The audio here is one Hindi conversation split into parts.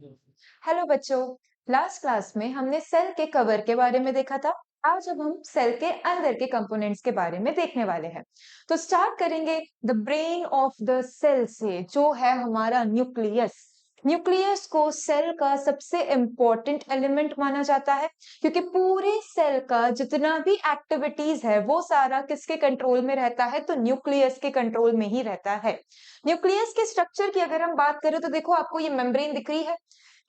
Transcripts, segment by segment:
हेलो बच्चों। लास्ट क्लास में हमने सेल के कवर के बारे में देखा था। आज अब हम सेल के अंदर के कंपोनेंट्स के बारे में देखने वाले हैं। तो स्टार्ट करेंगे the brain of the cell से, जो है हमारा न्यूक्लियस। न्यूक्लियस को सेल का सबसे इम्पोर्टेंट एलिमेंट माना जाता है, क्योंकि पूरे सेल का जितना भी एक्टिविटीज है वो सारा किसके कंट्रोल में रहता है, तो न्यूक्लियस के कंट्रोल में ही रहता है। न्यूक्लियस के स्ट्रक्चर की अगर हम बात करें तो देखो, आपको ये मेम्ब्रेन दिख रही है।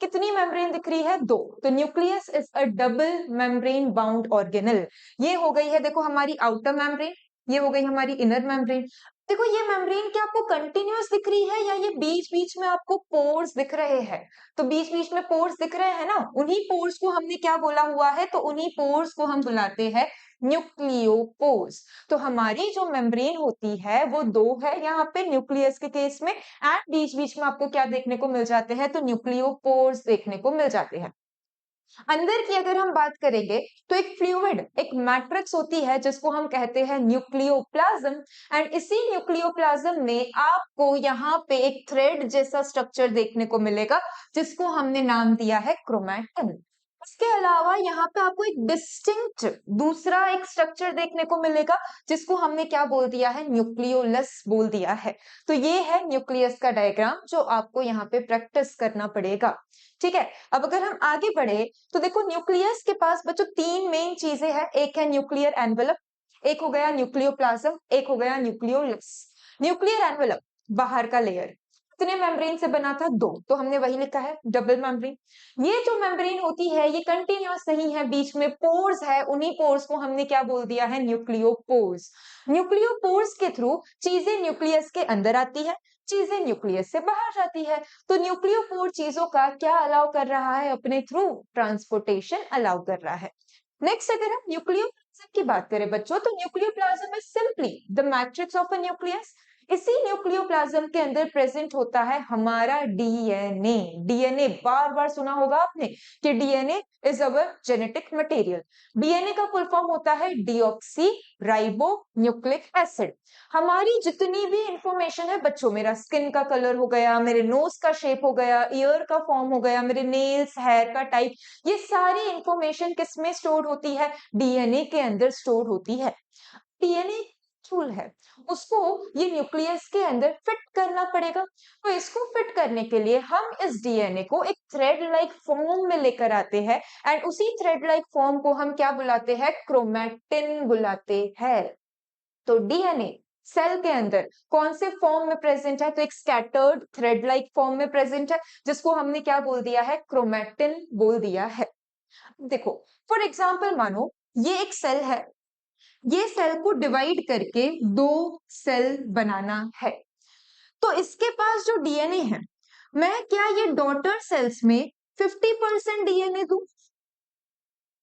कितनी मेम्ब्रेन दिख रही है? दो। तो nucleus is a double membrane bound organelle. ये हो गई है देखो हमारी आउटर मेम्ब्रेन, ये हो गई हमारी इनर मेम्ब्रेन। देखो ये मेम्ब्रेन क्या आपको कंटिन्यूअस दिख रही है या ये बीच बीच में आपको पोर्स दिख रहे हैं? तो बीच बीच में पोर्स दिख रहे हैं ना, उन्हीं पोर्स को हमने क्या बोला हुआ है, तो उन्हीं पोर्स को हम बुलाते हैं न्यूक्लियोपोर्स। तो हमारी जो मेम्ब्रेन होती है वो दो है यहाँ पे न्यूक्लियस के केस में, एंड बीच बीच में आपको क्या देखने को मिल जाते हैं, तो न्यूक्लियोपोर्स देखने को मिल जाते हैं। अंदर की अगर हम बात करेंगे तो एक फ्लूइड, एक मैट्रिक्स होती है जिसको हम कहते हैं न्यूक्लियोप्लाज्म। एंड इसी न्यूक्लियोप्लाज्म में आपको यहाँ पे एक थ्रेड जैसा स्ट्रक्चर देखने को मिलेगा, जिसको हमने नाम दिया है क्रोमैटिन। इसके अलावा यहाँ पे आपको एक डिस्टिंक्ट दूसरा एक स्ट्रक्चर देखने को मिलेगा, जिसको हमने क्या बोल दिया है, न्यूक्लियोलस बोल दिया है। तो ये है न्यूक्लियस का डायग्राम जो आपको यहाँ पे प्रैक्टिस करना पड़ेगा। ठीक है, अब अगर हम आगे बढ़े तो देखो न्यूक्लियस के पास बच्चों तीन मेन चीजें हैं। एक है न्यूक्लियर एनवेलप, एक हो गया न्यूक्लियोप्लाज्म, एक हो गया न्यूक्लियोलस। न्यूक्लियर एनवेलप बाहर का लेयर कितने मेम्ब्रेन से बना था? दो। तो हमने वही लिखा है, डबल मेम्ब्रेन। ये जो मेम्ब्रेन होती है ये कंटिन्यूअस नहीं है, बीच में पोर्स है, उन्हीं पोर्स को हमने क्या बोल दिया है, न्यूक्लियोपोर्स। न्यूक्लियोपोर्स के थ्रू चीजें न्यूक्लियस के अंदर आती है, चीजें न्यूक्लियस से बाहर जाती है। तो न्यूक्लियोपोर चीजों का क्या अलाउ कर रहा है, अपने थ्रू ट्रांसपोर्टेशन अलाउ कर रहा है। नेक्स्ट अगर हम न्यूक्लियोप्लाज्म की बात करें बच्चों, तो nucleoplasm is simply the matrix of a nucleus. इसी न्यूक्लियोप्लाज्म के अंदर प्रेजेंट होता है हमारा डीएनए। डीएनए बार बार सुना होगा आपने कि DNA is our genetic material. DNA का फुल फॉर्म होता है डीऑक्सी राइबो न्यूक्लिक एसिड। हमारी जितनी भी इंफॉर्मेशन है बच्चों, मेरा स्किन का कलर हो गया, मेरे नोज का शेप हो गया, ईयर का फॉर्म हो गया, मेरे नेल्स, हेयर का टाइप, ये सारी इंफॉर्मेशन किस में स्टोर होती है? डीएनए के अंदर स्टोर होती है। डीएनए टूल है, उसको ये न्यूक्लियस के अंदर फिट करना पड़ेगा। तो इसको फिट करने के लिए हम इस डीएनए को एक थ्रेड लाइक फॉर्म में लेकर आते हैं, एंड उसी थ्रेड लाइक फॉर्म को हम क्या बुलाते हैं, क्रोमैटिन बुलाते हैं। तो डीएनए सेल के अंदर कौन से फॉर्म में प्रेजेंट है, तो एक स्कैटर्ड थ्रेड लाइक फॉर्म में प्रेजेंट है, जिसको हमने क्या बोल दिया है, क्रोमैटिन बोल दिया है। देखो फॉर एग्जाम्पल मानो ये एक सेल है, ये सेल को डिवाइड करके दो सेल बनाना है। तो इसके पास जो डीएनए है, मैं क्या ये डॉटर सेल्स में 50% डीएनए दूं?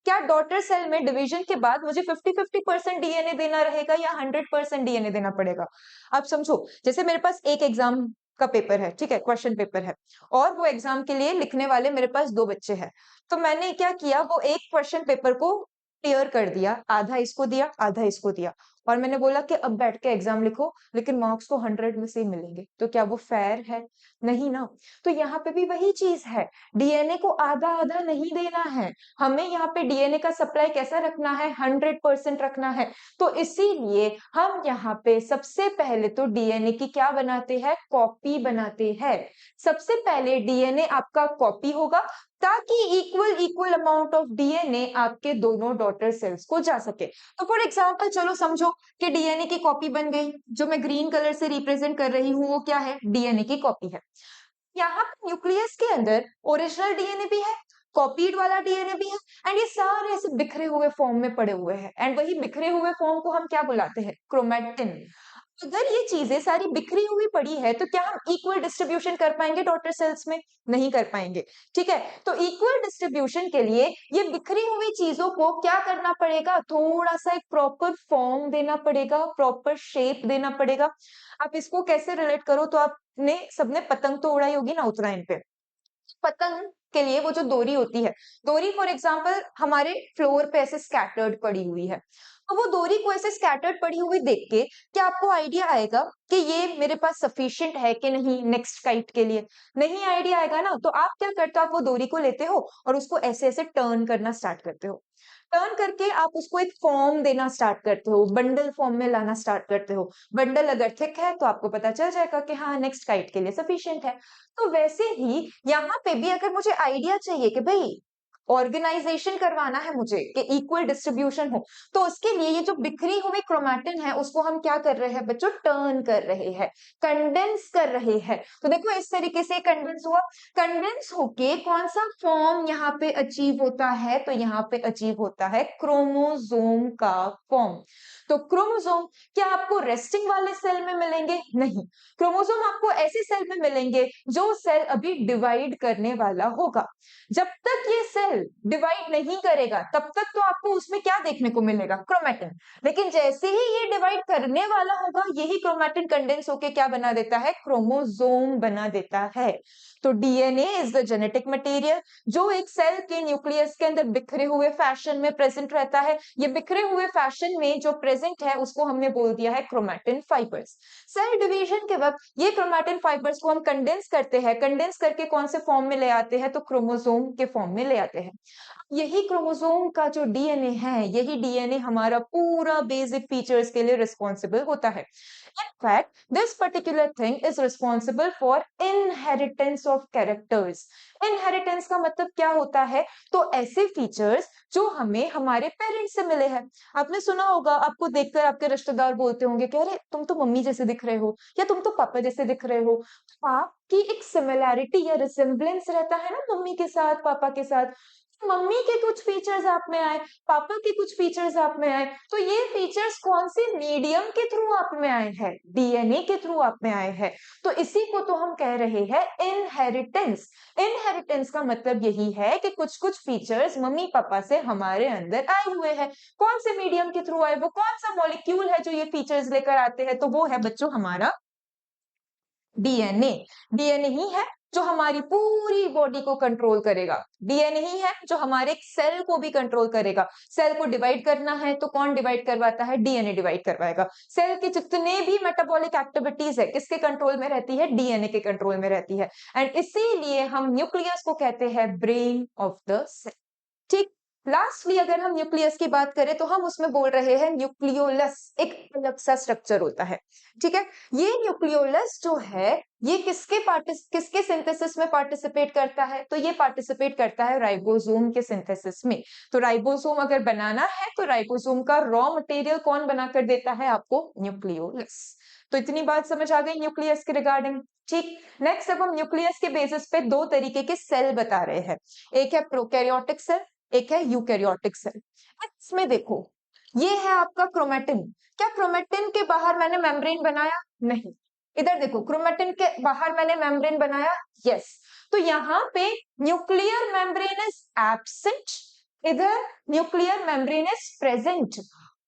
क्या डॉटर सेल में डिवीजन के बाद मुझे 50-50% डीएनए देना रहेगा या 100% डीएनए देना पड़ेगा? आप समझो, जैसे मेरे पास एक एग्जाम का पेपर है, ठीक है, क्वेश्चन पेपर है, और वो एग्जाम के लिए लिखने वाले मेरे पास दो बच्चे हैं। तो मैंने क्या किया, वो एक क्वेश्चन पेपर को क्लियर कर दिया, आधा इसको दिया, आधा इसको दिया, और मैंने बोला कि अब बैठ के एग्जाम लिखो, लेकिन मार्क्स तो 100 में से ही मिलेंगे। तो क्या वो फेयर है? नहीं ना। तो यहाँ पे भी वही चीज है, डीएनए को आधा आधा नहीं देना है, हमें यहाँ पे डीएनए का सप्लाई कैसा रखना है, 100% रखना है। तो इसीलिए हम यहाँ पे सबसे पहले तो डीएनए की क्या बनाते हैं, कॉपी बनाते हैं। सबसे पहले डीएनए आपका कॉपी होगा, ताकि equal equal amount of DNA आपके दोनों डॉटर सेल्स को जा सके। तो फॉर एग्जांपल चलो समझो कि डीएनए की कॉपी बन गई, जो मैं ग्रीन कलर से रिप्रेजेंट कर रही हूँ वो क्या है, डीएनए की कॉपी है। यहाँ पे न्यूक्लियस के अंदर ओरिजिनल डीएनए भी है, कॉपीड वाला डीएनए भी है, एंड ये सारे ऐसे बिखरे हुए फॉर्म में पड़े हुए हैं, एंड वही बिखरे हुए फॉर्म को हम क्या बुलाते हैं, क्रोमैटिन। अगर ये चीजें सारी बिखरी हुई पड़ी है तो क्या हम इक्वल डिस्ट्रीब्यूशन कर पाएंगे डॉटर सेल्स में? नहीं कर पाएंगे। ठीक है, तो इक्वल डिस्ट्रीब्यूशन के लिए ये बिखरी हुई चीजों को क्या करना पड़ेगा, थोड़ा सा एक प्रॉपर फॉर्म देना पड़ेगा, प्रॉपर शेप देना पड़ेगा। आप इसको कैसे रिलेट करो, तो आपने सबने पतंग तो उड़ाई होगी ना उत्तरायण पे, पतंग के लिए वो जो डोरी होती है, डोरी फॉर एग्जांपल हमारे फ्लोर पे ऐसे स्कैटर्ड पड़ी हुई है, तो वो डोरी को ऐसे स्कैटर्ड पड़ी हुई देख के क्या आपको आइडिया आएगा कि ये मेरे पास सफिशिएंट है कि नहीं नेक्स्ट काइट के लिए? नहीं आइडिया आएगा ना, तो आप क्या करते हो, आप वो डोरी को लेते हो और उसको ऐसे-ऐसे टर्न करना स्टार्ट करते हो। टर्न करके आप उसको एक फॉर्म देना स्टार्ट करते हो, बंडल फॉर्म में लाना स्टार्ट करते हो। बंडल अगर थिक है तो आपको पता चल जाएगा कि हाँ नेक्स्ट काइट के लिए सफिशिएंट है। तो वैसे ही यहाँ पे भी अगर मुझे आइडिया चाहिए कि भई ऑर्गेनाइजेशन करवाना है मुझे कि इक्वल डिस्ट्रीब्यूशन हो, तो उसके लिए ये जो बिखरी हुई क्रोमैटिन है उसको हम क्या कर रहे हैं बच्चों, टर्न कर रहे हैं, कंडेंस कर रहे हैं। तो देखो इस तरीके से कंडेंस हुआ, कंडेंस होके कौन सा फॉर्म यहाँ पे अचीव होता है, तो यहाँ पे अचीव होता है क्रोमोसोम का फॉर्म। तो क्रोमोसोम क्या आपको रेस्टिंग वाले सेल में मिलेंगे? नहीं, क्रोमोसोम आपको ऐसे सेल में मिलेंगे जो सेल अभी डिवाइड करने वाला होगा। जब तक ये सेल डिवाइड नहीं करेगा तब तक तो आपको उसमें क्या देखने को मिलेगा, क्रोमैटिन। लेकिन जैसे ही ये डिवाइड करने वाला होगा यही क्रोमैटिन कंडेंस होके क्या बना देता है, क्रोमोसोम बना देता है। तो DNA is the genetic material जो एक सेल के न्यूक्लियस के अंदर बिखरे हुए फैशन में प्रेजेंट रहता है। ये बिखरे हुए फैशन में जो प्रेजेंट है उसको हमने बोल दिया है क्रोमैटिन फाइबर्स। सेल डिवीजन के वक्त ये क्रोमैटिन फाइबर्स को हम कंडेंस करते हैं, कंडेंस करके कौन से फॉर्म में ले आते हैं, तो क्रोमोसोम के फॉर्म में ले आते हैं। यही क्रोमोसोम का जो डीएनए है, यही डीएनए हमारा पूरा बेसिक फीचर्स के लिए रिस्पॉन्सिबल होता है। In fact, this particular thing is responsible for inheritance of characters. Inheritance का मतलब क्या होता है, तो ऐसे फीचर्स जो हमें हमारे पेरेंट्स से मिले हैं। आपने सुना होगा, आपको देखकर आपके रिश्तेदार बोलते होंगे कि अरे तुम तो मम्मी जैसे दिख रहे हो या तुम तो पापा जैसे दिख रहे हो। तो आपकी एक सिमिलैरिटी या रिसेम्बलेंस रहता है ना मम्मी के साथ, पापा के साथ। मम्मी के कुछ फीचर्स आप में आए, पापा के कुछ फीचर्स आप में आए, तो ये फीचर्स कौन से मीडियम के थ्रू आप में आए हैं, डीएनए के थ्रू आप में आए हैं। तो इसी को तो हम कह रहे हैं इनहेरिटेंस। इनहेरिटेंस का मतलब यही है कि कुछ कुछ फीचर्स मम्मी पापा से हमारे अंदर आए हुए हैं। कौन से मीडियम के थ्रू आए, वो कौन सा मॉलिक्यूल है जो ये फीचर्स लेकर आते हैं, तो वो है बच्चों हमारा डीएनए। डीएनए ही है जो हमारी पूरी बॉडी को कंट्रोल करेगा। डीएनए ही है जो हमारे सेल को भी कंट्रोल करेगा। सेल को डिवाइड करना है तो कौन डिवाइड करवाता है, डीएनए डिवाइड करवाएगा। सेल की जितने भी मेटाबॉलिक एक्टिविटीज है किसके कंट्रोल में रहती है, डीएनए के कंट्रोल में रहती है। एंड इसीलिए हम न्यूक्लियस को कहते हैं ब्रेन ऑफ द सेल। ठीक। लास्टली अगर हम न्यूक्लियस की बात करें तो हम उसमें बोल रहे हैं न्यूक्लियोलस, एक अलग सा स्ट्रक्चर होता है। ठीक है, ये न्यूक्लियोलस जो है ये किसके सिंथेसिस में पार्टिसिपेट करता है, तो ये पार्टिसिपेट करता है राइबोसोम के सिंथेसिस में। तो राइबोसोम अगर बनाना है तो राइबोसोम का रॉ मटेरियल कौन बनाकर देता है आपको, न्यूक्लियोलस। तो इतनी बात समझ आ गई न्यूक्लियस के रिगार्डिंग। ठीक। नेक्स्ट अब हम न्यूक्लियस के बेसिस पे दो तरीके के सेल बता रहे हैं, एक है प्रोकैरियोटिक सेल, एक है यूकैरियोटिक सेल। इसमें देखो ये है आपका क्रोमैटिन। क्या क्रोमैटिन के बाहर मैंने मेम्ब्रेन बनाया, नहीं। इधर देखो क्रोमैटिन के बाहर मैंने मेम्ब्रेन बनाया, यस। तो यहाँ पे न्यूक्लियर मेम्ब्रेन इज एब्सेंट, इधर न्यूक्लियर मेम्ब्रेन इज प्रेजेंट।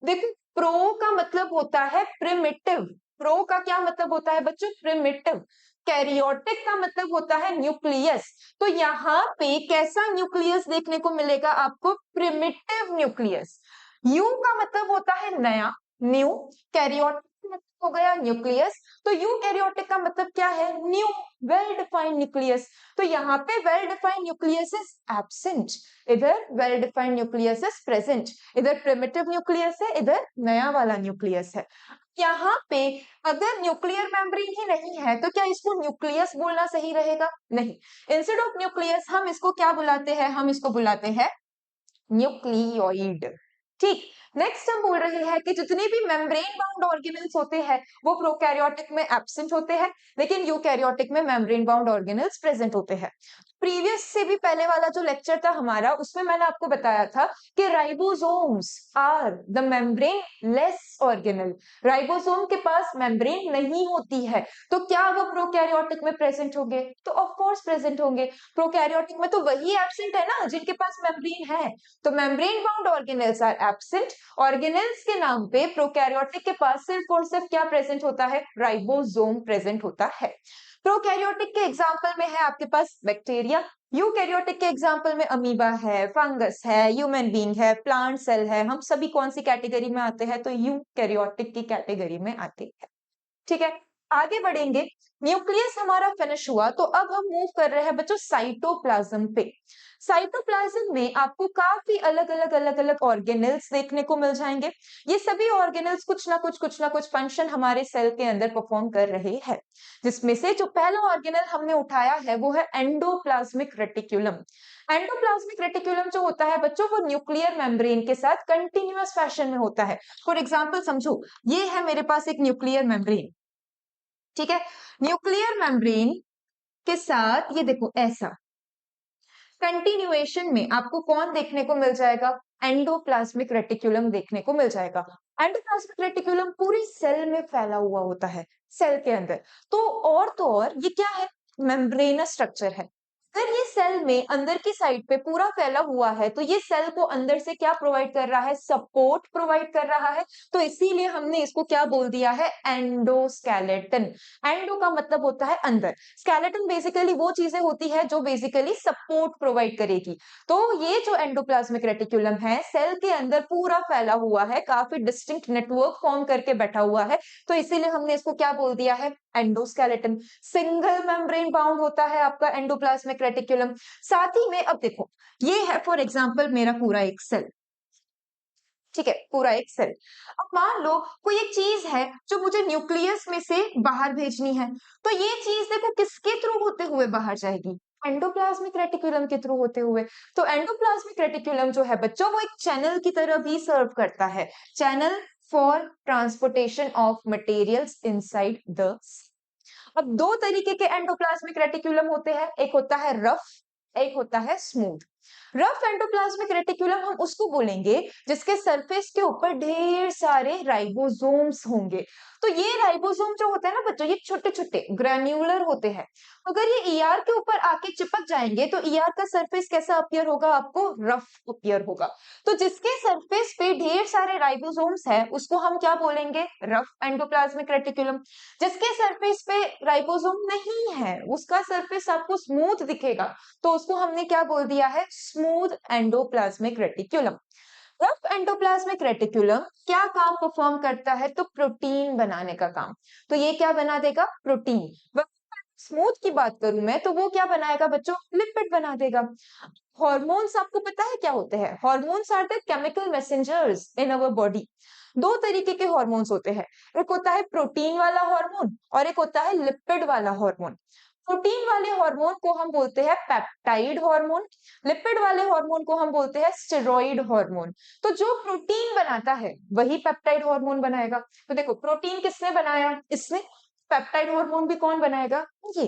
देखो प्रो का मतलब होता है प्रिमिटिव, प्रो का क्या मतलब होता है बच्चों, प्रिमिटिव। कैरियोटिक का मतलब होता है न्यूक्लियस। तो यहाँ पे कैसा न्यूक्लियस देखने को मिलेगा आपको, प्रिमिटिव न्यूक्लियस। यू का मतलब होता है नया, न्यू। कैरियोटिक मतलब हो गया न्यूक्लियस। तो यू कैरियोटिक का मतलब क्या है, न्यू, वेल डिफाइंड न्यूक्लियस। तो यहाँ पे well defined nucleus is absent, इधर well defined nucleus is present. इधर प्रिमिटिव न्यूक्लियस है, इधर नया वाला न्यूक्लियस है। यहाँ पे अगर न्यूक्लियर मेम्ब्रेन ही नहीं है तो क्या इसको न्यूक्लियस बोलना सही रहेगा, नहीं। इंस्टेड ऑफ न्यूक्लियस हम इसको क्या बुलाते हैं, हम इसको बुलाते हैं न्यूक्लियोइड। ठीक। नेक्स्ट हम बोल रहे हैं कि जितने भी मेम्ब्रेन बाउंड ऑर्गेनल्स होते हैं वो प्रोकैरियोटिक में एब्सेंट होते हैं, लेकिन यूकैरियोटिक में मेम्ब्रेन बाउंड ऑर्गेनल्स प्रेजेंट होते हैं। प्रीवियस से भी पहले वाला जो लेक्चर था हमारा उसमें मैंने आपको बताया था कि ribosomes are the membrane less organelle. Ribosome के पास मेम्ब्रेन नहीं होती है, तो क्या वो प्रोकैरियोटिक में प्रेजेंट होंगे, तो ऑफ कोर्स प्रेजेंट होंगे। प्रोकैरियोटिक में तो वही एब्सेंट है ना जिनके पास मेम्ब्रेन है। तो membrane bound organelles are absent. Organelles के नाम पे प्रोकैरियोटिक के पास सिर्फ और सिर्फ क्या प्रेजेंट होता है, राइबोसोम प्रेजेंट होता है। प्रोकैरियोटिक के एग्जांपल में है आपके पास बैक्टीरिया, बैक्टीरिया। यूकैरियोटिक के एग्जांपल में अमीबा है, फंगस है, ह्यूमन बीइंग है, प्लांट सेल है। हम सभी कौन सी कैटेगरी में आते हैं? तो यूकैरियोटिक की कैटेगरी में आते हैं। ठीक है, आगे बढ़ेंगे। न्यूक्लियस हमारा फिनिश हुआ, तो अब हम मूव कर रहे हैं बच्चों साइटोप्लाज्म पे। साइटोप्लाज्म में आपको काफी अलग अलग ऑर्गेनेल्स देखने को मिल जाएंगे। ये सभी ऑर्गेनेल्स कुछ ना कुछ फंक्शन हमारे सेल के अंदर परफॉर्म कर रहे हैं, जिसमें से जो पहला ऑर्गेनल हमने उठाया है वो है एंडोप्लाज्मिक रेटिक्यूलम। एंडोप्लाज्मिक रेटिक्यूलम जो होता है बच्चों, वो न्यूक्लियर मेम्ब्रेन के साथ कंटिन्यूअस फैशन में होता है। फॉर एग्जाम्पल समझो, ये है मेरे पास एक न्यूक्लियर मेम्ब्रेन। ठीक है, न्यूक्लियर मेम्ब्रेन के साथ ये देखो ऐसा कंटिन्यूएशन में आपको कौन देखने को मिल जाएगा? एंडोप्लाज्मिक रेटिक्यूलम देखने को मिल जाएगा। एंडोप्लाज्मिक रेटिक्यूलम पूरी सेल में फैला हुआ होता है, सेल के अंदर। तो और ये क्या है? मेम्ब्रेनस स्ट्रक्चर है। अगर ये सेल में अंदर की साइड पे पूरा फैला हुआ है, तो ये सेल को अंदर से क्या प्रोवाइड कर रहा है? सपोर्ट प्रोवाइड कर रहा है। तो इसीलिए हमने इसको क्या बोल दिया है? एंडोस्केलेटन। एंडो का मतलब होता है अंदर, स्केलेटन बेसिकली वो चीजें होती है जो बेसिकली सपोर्ट प्रोवाइड करेगी। तो ये जो एंडोप्लाज्मिक रेटिक्यूलम है, सेल के अंदर पूरा फैला हुआ है, काफी डिस्टिंक्ट नेटवर्क फॉर्म करके बैठा हुआ है। तो इसीलिए हमने इसको क्या बोल दिया है? एंडोस्केलेटन। सिंगल मेम्ब्रेन बाउंड होता है आपका एंडोप्लाज्मिक रेटिक्यूलम। साथ ही में अब देखो, ये है फॉर एग्जांपल मेरा पूरा एक सेल। ठीक है, पूरा एक सेल। अब मान लो कोई एक चीज है जो मुझे न्यूक्लियस में से बाहर भेजनी है, तो ये चीज देखो किसके थ्रू होते हुए बाहर जाएगी? एंडोप्लाज्मिक रेटिक्यूलम के थ्रू होते हुए। तो एंडोप्लाज्मिक रेटिक्यूलम जो है बच्चों, वो एक चैनल की तरह भी सर्व करता है। Channel for transportation of materials inside the. अब दो तरीके के एंडोप्लाज्मिक रेटिक्यूलम होते हैं, एक होता है रफ, एक होता है स्मूथ। रफ एंडोप्लाज्मिक रेटिक्यूलम हम उसको बोलेंगे जिसके सरफेस के ऊपर ढेर सारे राइबोसोम्स होंगे। तो ये राइबोसोम जो होते हैं ना बच्चों, ये छोटे छोटे ग्रैन्युलर होते हैं। अगर ये ईआर के ऊपर आके चिपक जाएंगे तो ईआर का सरफेस कैसा अपीयर होगा? आपको रफ अपीयर होगा। तो जिसके सरफेस पे ढेर सारे राइबोसोम्स है उसको हम क्या बोलेंगे? Rough endoplasmic reticulum. जिसके सरफेस पे राइबोसोम नहीं है, उसका सरफेस आपको स्मूथ दिखेगा, तो उसको हमने क्या बोल दिया है? Smooth endoplasmic reticulum. Rough endoplasmic reticulum क्या काम परफॉर्म करता है? तो प्रोटीन बनाने का काम। तो ये क्या बना देगा? प्रोटीन। स्मूथ की बात करूं मैं, तो वो क्या बनाएगा बच्चों? लिपिड बना देगा। हॉर्मोन्स आपको पता है क्या होते हैं? Hormones are the chemical messengers in our body. दो तरीके के हॉर्मोन्स होते हैं, एक होता है प्रोटीन वाला हार्मोन और एक होता है लिपिड वाला हार्मोन। प्रोटीन वाले हार्मोन को हम बोलते हैं पेप्टाइड हार्मोन, लिपिड वाले हार्मोन को हम बोलते हैं स्टेरॉइड हार्मोन। तो जो प्रोटीन बनाता है वही पेप्टाइड हार्मोन बनाएगा। तो देखो, प्रोटीन किसने बनाया? इसने। पेप्टाइड हार्मोन भी कौन बनाएगा? ये।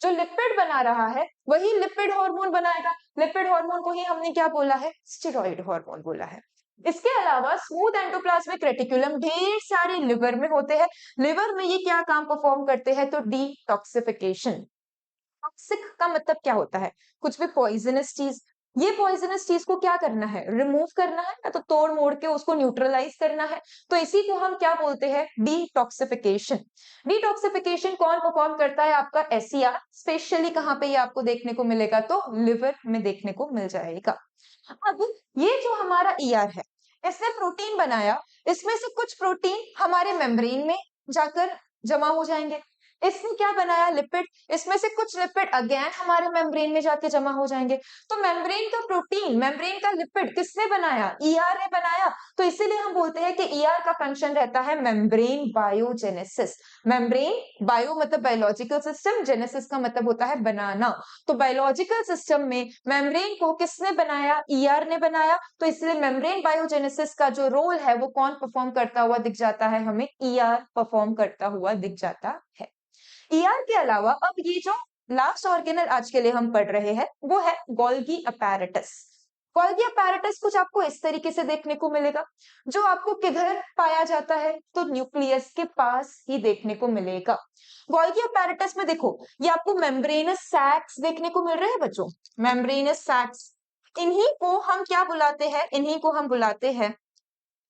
जो लिपिड बना रहा है वही लिपिड हार्मोन बनाएगा। लिपिड हार्मोन को ही हमने क्या बोला है? स्टेरॉइड हार्मोन बोला है। इसके अलावा स्मूथ एंडोप्लाज्मिक रेटिकुलम ढेर सारे लिवर में होते हैं। लिवर में ये क्या काम परफॉर्म करते हैं? तो डिटॉक्सिफिकेशन। टॉक्सिक का मतलब क्या होता है? कुछ भी पॉइजनस चीज। ये पॉइजनस चीज को क्या करना है? रिमूव करना है, या तो तोड़ मोड़ के उसको न्यूट्रलाइज करना है। तो इसी को हम क्या बोलते हैं? डिटॉक्सिफिकेशन। डिटॉक्सिफिकेशन कौन परफॉर्म करता है? आपका एसईआर। स्पेशली कहाँ पे ये आपको देखने को मिलेगा? तो लिवर में देखने को मिल जाएगा। अब ये जो हमारा ईआर है, इसने प्रोटीन बनाया। इसमें से कुछ प्रोटीन हमारे मेम्ब्रेन में जाकर जमा हो जाएंगे। इसने क्या बनाया? लिपिड। इसमें से कुछ लिपिड अगेन हमारे मेम्ब्रेन में जाके जमा हो जाएंगे। तो मेम्ब्रेन का प्रोटीन, मेम्ब्रेन का लिपिड किसने बनाया? ईआर ने बनाया। तो इसीलिए हम बोलते हैं कि ईआर का फंक्शन रहता है मेम्ब्रेन बायोजेनेसिस। मेम्ब्रेन बायो मतलब बायोलॉजिकल सिस्टम, जेनेसिस का मतलब होता है बनाना। तो बायोलॉजिकल सिस्टम में मेम्ब्रेन को किसने बनाया? ईआर ने बनाया। तो इसलिए मेम्ब्रेन बायोजेनेसिस का जो रोल है वो कौन परफॉर्म करता हुआ दिख जाता है? हमें ईआर परफॉर्म करता हुआ दिख जाता है। ईआर के अलावा अब ये जो लास्ट ऑर्गेनल आज के लिए हम पढ़ रहे हैं वो है गोल्गी अपैरेटस। गोल्गी अपैरेटस कुछ आपको इस तरीके से देखने को मिलेगा, जो आपको किधर पाया जाता है? तो न्यूक्लियस के पास ही देखने को मिलेगा। गोल्गी अपैरेटस में देखो, ये आपको मेम्ब्रेनस सैक्स देखने को मिल रहे हैं बच्चों, मेम्ब्रेनस सैक्स। इन्हीं को हम क्या बुलाते हैं? इन्हीं को हम बुलाते हैं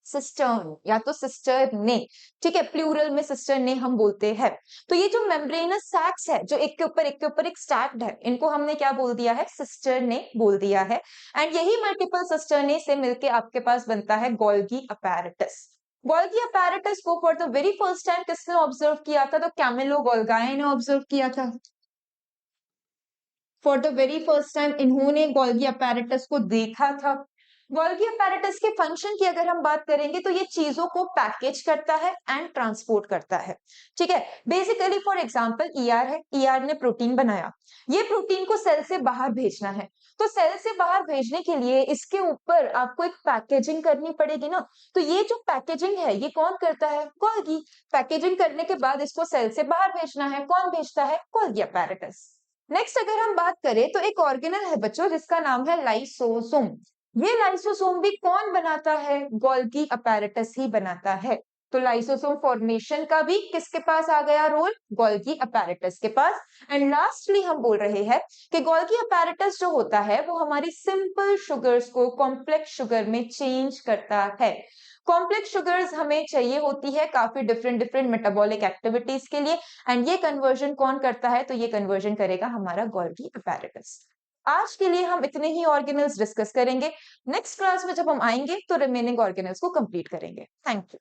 सिस्टर्न या तो सिस्टर ने, ठीक है, प्लूरल में सिस्टर ने हम बोलते हैं। तो ये जो मेम्ब्रेनस सैक्स है, जो एक के ऊपर एक स्टैक्ड है, इनको हमने क्या बोल दिया है, सिस्टर ने बोल दिया है। एंड यही मल्टीपल सिस्टर ने से मिलके आपके पास बनता है गोल्गी अपैरेटस। गोल्गी अपैरेटस को for the very first time किसने ऑब्जर्व किया था, तो कैमिलो गोल्गाई ने ऑब्जर्व किया था। For the very first time इन्होंने गोल्गी अपैरेटस को देखा था। गोल्गी अपैरेटस के फंक्शन की अगर हम बात करेंगे तो ये चीजों को पैकेज करता है एंड ट्रांसपोर्ट करता है, ठीक है। बेसिकली फॉर एग्जांपल ईआर है, ईआर ने प्रोटीन बनाया, ये प्रोटीन को सेल से बाहर भेजना है। तो सेल से बाहर भेजने के लिए इसके ऊपर आपको एक पैकेजिंग करनी पड़ेगी ना। तो ये जो पैकेजिंग है ये कौन करता है, गोल्गी। पैकेजिंग करने के बाद इसको सेल से बाहर भेजना है, कौन भेजता है, गोल्गी अपैरेटस। नेक्स्ट अगर हम बात करें तो एक ऑर्गेनल है बच्चों जिसका नाम है लाइसोसोम। ये लाइसोसोम भी कौन बनाता है, गोल्गी अपैरेटस ही बनाता है। तो लाइसोसोम फॉर्मेशन का भी किसके पास आ गया रोल, गोल्गी अपैरेटस के पास। एंड लास्टली हम बोल रहे हैं कि गोल्गी अपैरेटस जो होता है वो हमारी सिंपल शुगर्स को कॉम्प्लेक्स शुगर में चेंज करता है। कॉम्प्लेक्स शुगर्स हमें चाहिए होती है काफी डिफरेंट डिफरेंट मेटाबॉलिक एक्टिविटीज के लिए, एंड ये कन्वर्जन कौन करता है, तो ये कन्वर्जन करेगा हमारा गोल्गी अपैरेटस। आज के लिए हम इतने ही ऑर्गेनल्स डिस्कस करेंगे। नेक्स्ट क्लास में जब हम आएंगे तो रिमेनिंग ऑर्गेनल्स को कंप्लीट करेंगे। Thank you.